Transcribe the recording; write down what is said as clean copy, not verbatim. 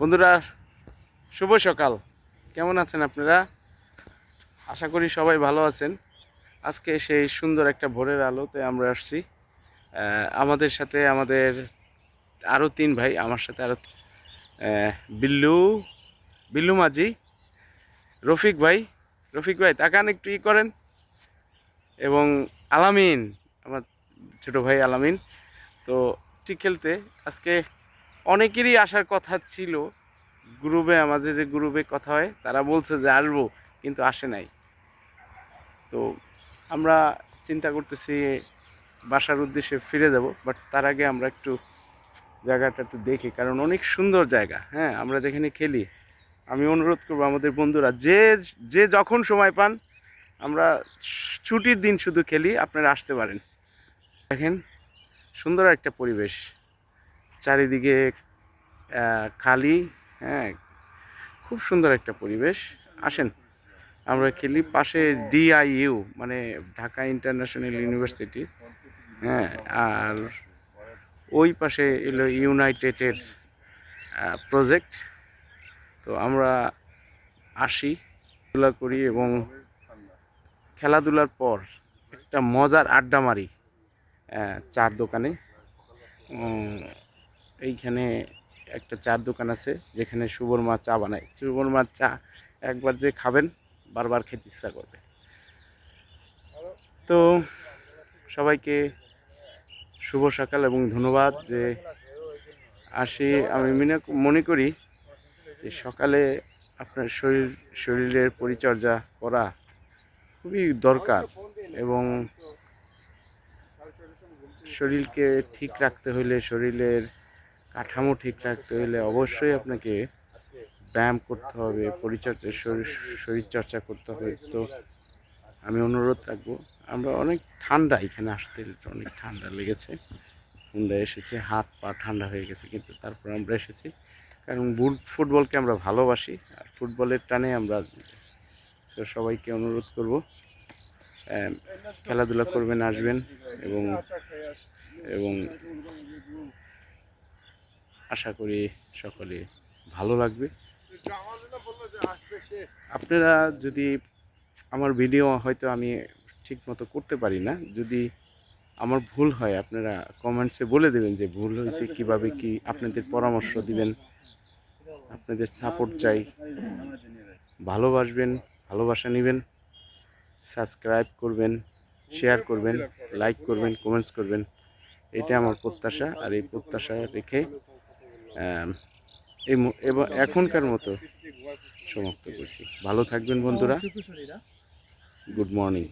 বন্ধুরা, শুভ সকাল। কেমন আছেন আপনারা? আশা করি সবাই ভালো আছেন। আজকে সেই সুন্দর একটা ভোরের আলোতে আমরা আসছি। আমাদের সাথে আমাদের আরও ৩ ভাই, আমার সাথে আরও বিল্লু, বিল্লু মাঝি, রফিক ভাই তাকান একটু করেন, এবং আলামিন, আমার ছোট ভাই আলামিন। তো খেলতে আজকে অনেকেরই আসার কথা ছিল। গ্রুপে, আমাদের যে গ্রুপে কথা হয়, তারা বলছে যে আসবো, কিন্তু আসে নাই। তো আমরা চিন্তা করতেছি বাসার উদ্দেশ্যে ফিরে যাব, বাট তার আগে আমরা একটু জায়গাটা একটু দেখি, কারণ অনেক সুন্দর জায়গা। হ্যাঁ, আমরা যেখানে খেলি, আমি অনুরোধ করবো আমাদের বন্ধুরা, যে যে যখন সময় পান, আমরা ছুটির দিন শুধু খেলি, আপনারা আসতে পারেন। দেখেন, সুন্দর একটা পরিবেশ, চারিদিকে খালি। হ্যাঁ, খুব সুন্দর একটা পরিবেশ। আসেন, আমরা খেলি। পাশে ডিআইইউ, মানে ঢাকা ইন্টারন্যাশনাল ইউনিভার্সিটি। হ্যাঁ, আর ওই পাশে এলো ইউনাইটেডের প্রজেক্ট। তো আমরা আসি, খেলাধুলা করি, এবং খেলাধুলার পর একটা মজার আড্ডা মারি চার দোকানে। এইখানে একটা চার দোকান আছে যেখানে শুভর মা চা বানায়। শুভর মার চা একবার যে খাবেন, বারবার খেতে ইচ্ছা করবে। তো সবাইকে শুভ সকাল এবং ধন্যবাদ। যে আসি, আমি মনে করি যে সকালে আপনার শরীরের পরিচর্যা করা খুবই দরকার, এবং শরীরকে ঠিক রাখতে হলে, শরীরের কাঠামো ঠিক রাখতে হলে অবশ্যই আপনাকে ব্যায়াম করতে হবে, শরীরচর্চা করতে হবে। তো আমি অনুরোধ রাখবো, আমরা অনেক ঠান্ডা, এখানে আসতে অনেক ঠান্ডা লেগেছে, ঠান্ডা এসেছে, হাত পা ঠান্ডা হয়ে গেছে, কিন্তু তারপর আমরা এসেছি কারণ ফুটবলকে আমরা ভালোবাসি, আর ফুটবলের টানে আমরা। সবাইকে অনুরোধ করব, খেলাধুলা করবেন, আসবেন, এবং এবং আশা করি সকলে ভালো লাগবে। আপনারা যদি, আমার ভিডিও হয়তো আমি ঠিক মতো করতে পারি না, যদি আমার ভুল হয় আপনারা কমেন্টসে বলে দেবেন যে ভুল হয়েছে, কিভাবে কি আপনাদের পরামর্শ দিবেন। আপনাদের সাপোর্ট চাই, ভালোবাসবেন, ভালোবাসা নেবেন, সাবস্ক্রাইব করবেন, শেয়ার করবেন, লাইক করবেন, কমেন্টস করবেন। এটা আমার প্রত্যাশা, আর এই প্রত্যাশা রেখে এখনকার মতো সমাপ্ত করছি। ভালো থাকবেন বন্ধুরা। Good morning.